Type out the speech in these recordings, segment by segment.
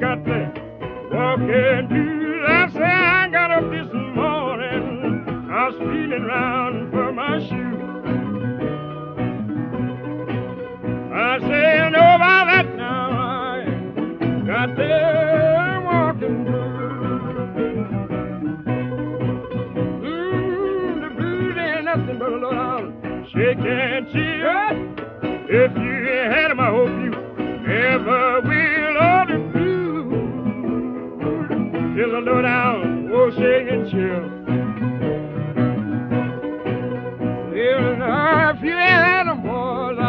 got to walk into. I say I got up this morning. I was feeling round for my shoe. I say I know about that now. I got there walking blue. The blues ain't nothing but a low shake and chill. If you had 'em, I hope you never will. All the blues till the low down, oh shake and chill. Well, if you had 'em, boys, I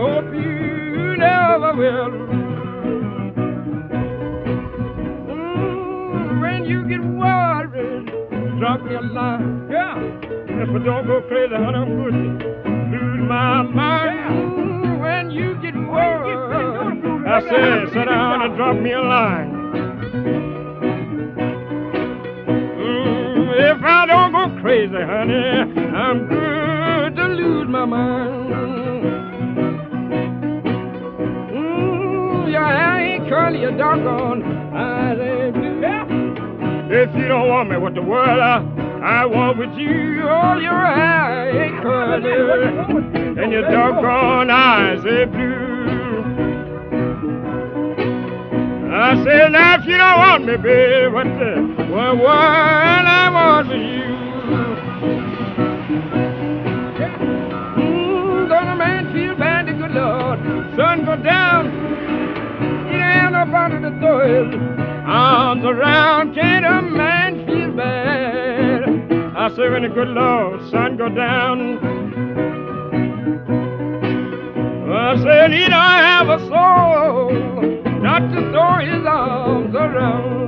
hope you never will. When you get worried, drop me a line. Yeah. If I don't go crazy, honey, I'm good to lose my mind. When you get worried, I say, sit down and drop me a line. If I don't go crazy, honey, I'm good to lose my mind. Your hair ain't curly, your doggone eyes ain't blue. If you don't want me with the world, I want with you. All your hair ain't curly, and your doggone eyes ain't blue. I said, now if you don't want me, baby, what the world I want with you. Gonna man feel bad, the good Lord. Sun go down, he ain't have nobody to throw his arms around. Can't a man feel bad? I say when the good Lord sun go down, I said he don't have a soul not to throw his arms around.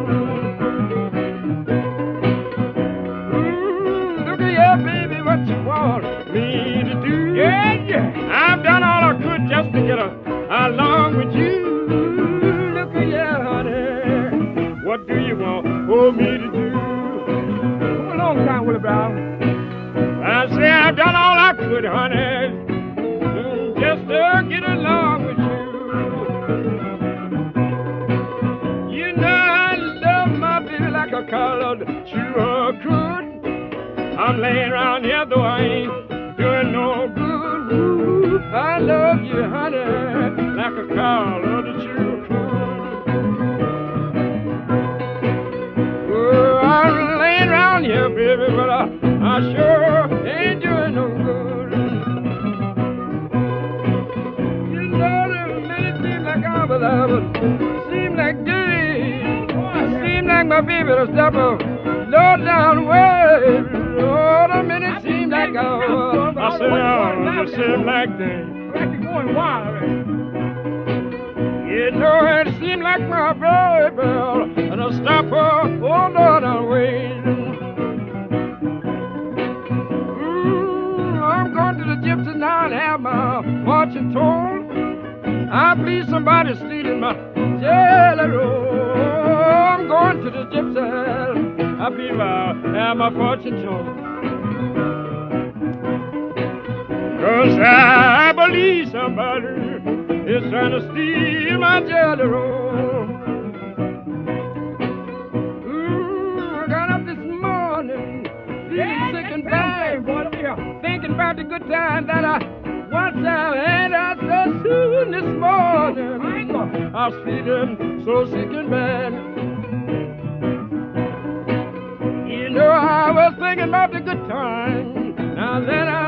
Look at here, baby, what you want me to do? Yeah, yeah. I've done all I could just to get along with you. Look at here, honey, what do you want for me to do? Come along, John Willie Brown. I say I've done all I could, honey, just to get along with you. You know I love my baby like a colored sure could. I'm laying around here though I ain't doing no good. Ooh, I love you, honey, like a colored sure could. Oh, I'm laying around here, baby, but I sure ain't doing no good. You know the minute seems like I was seem like days. Seem like my baby to stop a low down way. Oh, the minute seemed like I said, oh, it seemed like days. Like you're going wild, right? You know it seemed like my baby to stop her oh low down way. I'm going to the gypsy now and have my fortune told. I believe somebody's stealing my jelly roll. I'm going to the gypsy. I believe I'll have my fortune told. 'Cause I believe somebody is trying to steal my jelly roll. I got up this morning, feeling sick and bad, thinking about the good time that I once I had so soon this morning. I was feeling so sick and bad. You know I was thinking about the good time. Now that I